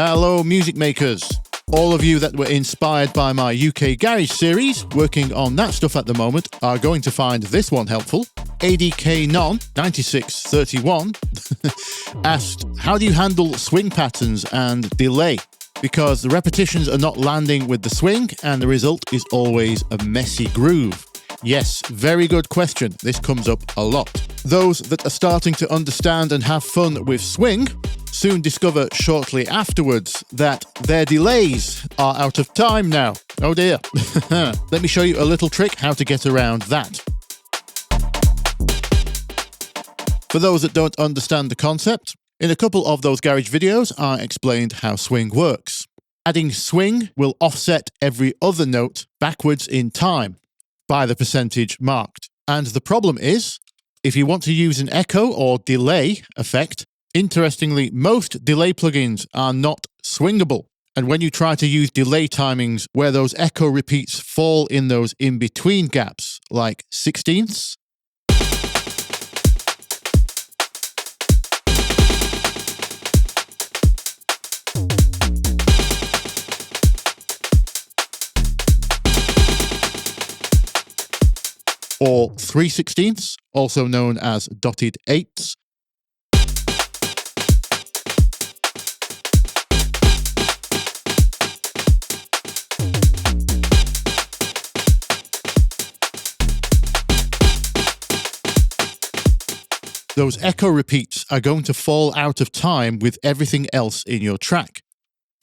Hello, music makers. All of you that were inspired by my UK Garage series, working on that stuff at the moment, are going to find this one helpful. ADK Non 9631 asked, how do you handle swing patterns and delay? Because the repetitions are not landing with the swing and the result is always a messy groove. Yes, very good question. This comes up a lot. Those that are starting to understand and have fun with swing soon discover shortly afterwards that their delays are out of time now. Oh dear. Let me show you a little trick how to get around that. For those that don't understand the concept, in a couple of those garage videos I explained how swing works. Adding swing will offset every other note backwards in time by the percentage marked. And the problem is, if you want to use an echo or delay effect, interestingly, most delay plugins are not swingable. And when you try to use delay timings where those echo repeats fall in those in-between gaps, like sixteenths, or 3/16ths, also known as dotted eighths, those echo repeats are going to fall out of time with everything else in your track.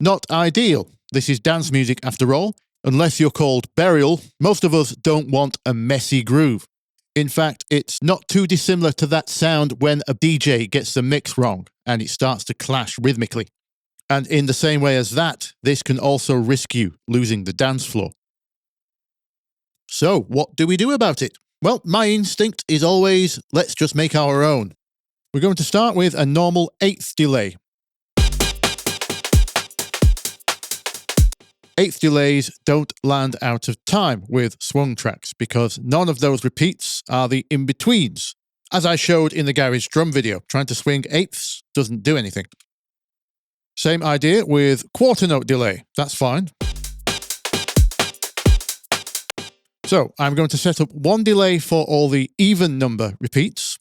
Not ideal. This is dance music after all. Unless you're called Burial, most of us don't want a messy groove. In fact, it's not too dissimilar to that sound when a DJ gets the mix wrong and it starts to clash rhythmically. And in the same way as that, this can also risk you losing the dance floor. So, what do we do about it? Well, my instinct is always, let's just make our own. We're going to start with a normal eighth delay. Eighth delays don't land out of time with swung tracks because none of those repeats are the in-betweens. As I showed in the garage drum video, trying to swing eighths doesn't do anything. Same idea with quarter note delay. That's fine. So I'm going to set up one delay for all the even number repeats,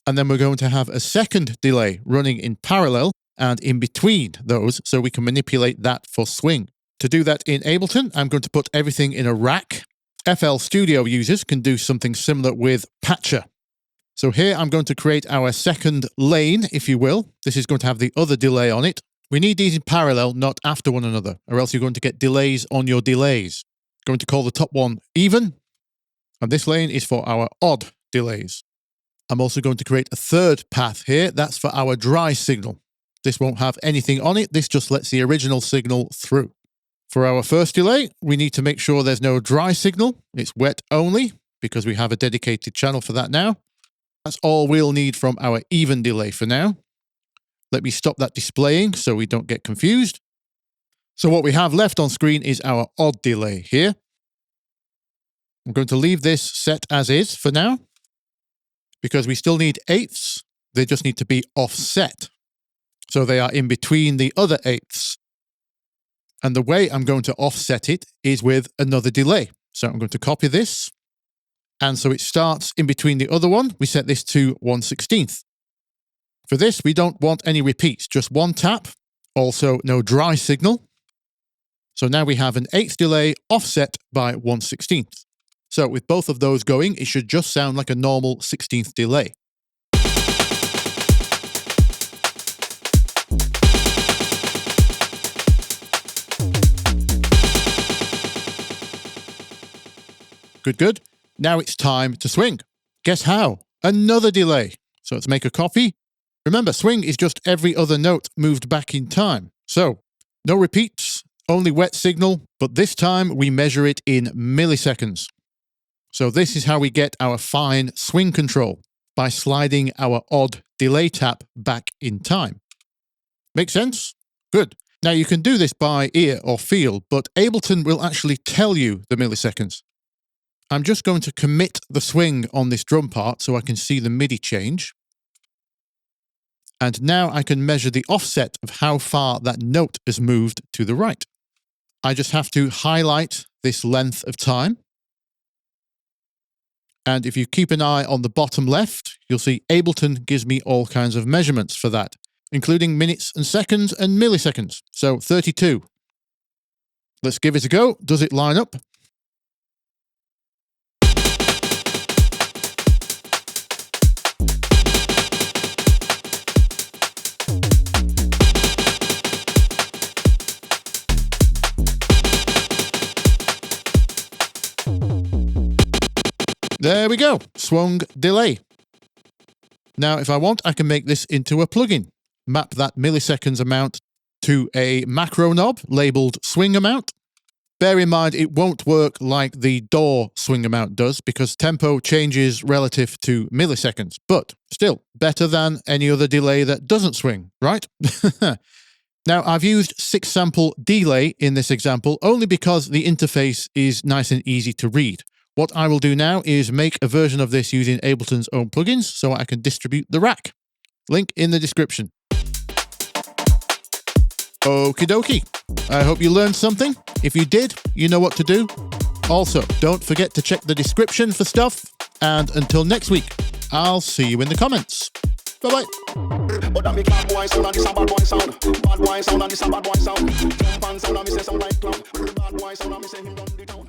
and then we're going to have a second delay running in parallel and in between those so we can manipulate that for swing. To do that in Ableton, I'm going to put everything in a rack. FL Studio users can do something similar with Patcher. So here I'm going to create our second lane, if you will. This is going to have the other delay on it. We need these in parallel, not after one another, or else you're going to get delays on your delays. Going to call the top one even, and this lane is for our odd delays. I'm also going to create a third path here. That's for our dry signal. This won't have anything on it. This just lets the original signal through. For our first delay, we need to make sure there's no dry signal. It's wet only, because we have a dedicated channel for that now. That's all we'll need from our even delay for now. Let me stop that displaying so we don't get confused. So what we have left on screen is our odd delay here. I'm going to leave this set as is for now, because we still need eighths. They just need to be offset. So they are in between the other eighths. And the way I'm going to offset it is with another delay. So I'm going to copy this. And so it starts in between the other one. We set this to 1/16th. For this, we don't want any repeats, just one tap. Also, no dry signal. So now we have an eighth delay offset by 1/16th. So with both of those going, it should just sound like a normal 16th delay. Good, good. Now it's time to swing. Guess how? Another delay. So let's make a copy. Remember, swing is just every other note moved back in time. So no repeats, only wet signal, but this time we measure it in milliseconds. So this is how we get our fine swing control, by sliding our odd delay tap back in time. Make sense? Good. Now you can do this by ear or feel, but Ableton will actually tell you the milliseconds. I'm just going to commit the swing on this drum part so I can see the MIDI change. And now I can measure the offset of how far that note has moved to the right. I just have to highlight this length of time. And if you keep an eye on the bottom left, you'll see Ableton gives me all kinds of measurements for that, including minutes and seconds and milliseconds. So 32. Let's give it a go. Does it line up? There we go, swung delay. Now, if I want, I can make this into a plugin. Map that milliseconds amount to a macro knob labeled swing amount. Bear in mind, it won't work like the DAW swing amount does because tempo changes relative to milliseconds, but still better than any other delay that doesn't swing, right? Now, I've used 6-sample delay in this example only because the interface is nice and easy to read. What I will do now is make a version of this using Ableton's own plugins so I can distribute the rack. Link in the description. Okie dokie. I hope you learned something. If you did, you know what to do. Also, don't forget to check the description for stuff. And until next week, I'll see you in the comments. Bye-bye. But that make bad boy sound and this a bad boy sound. Bad boy sound and this a bad boy sound. Jump and sound and me say sound like clown. Bad boy sound and me say him run the town.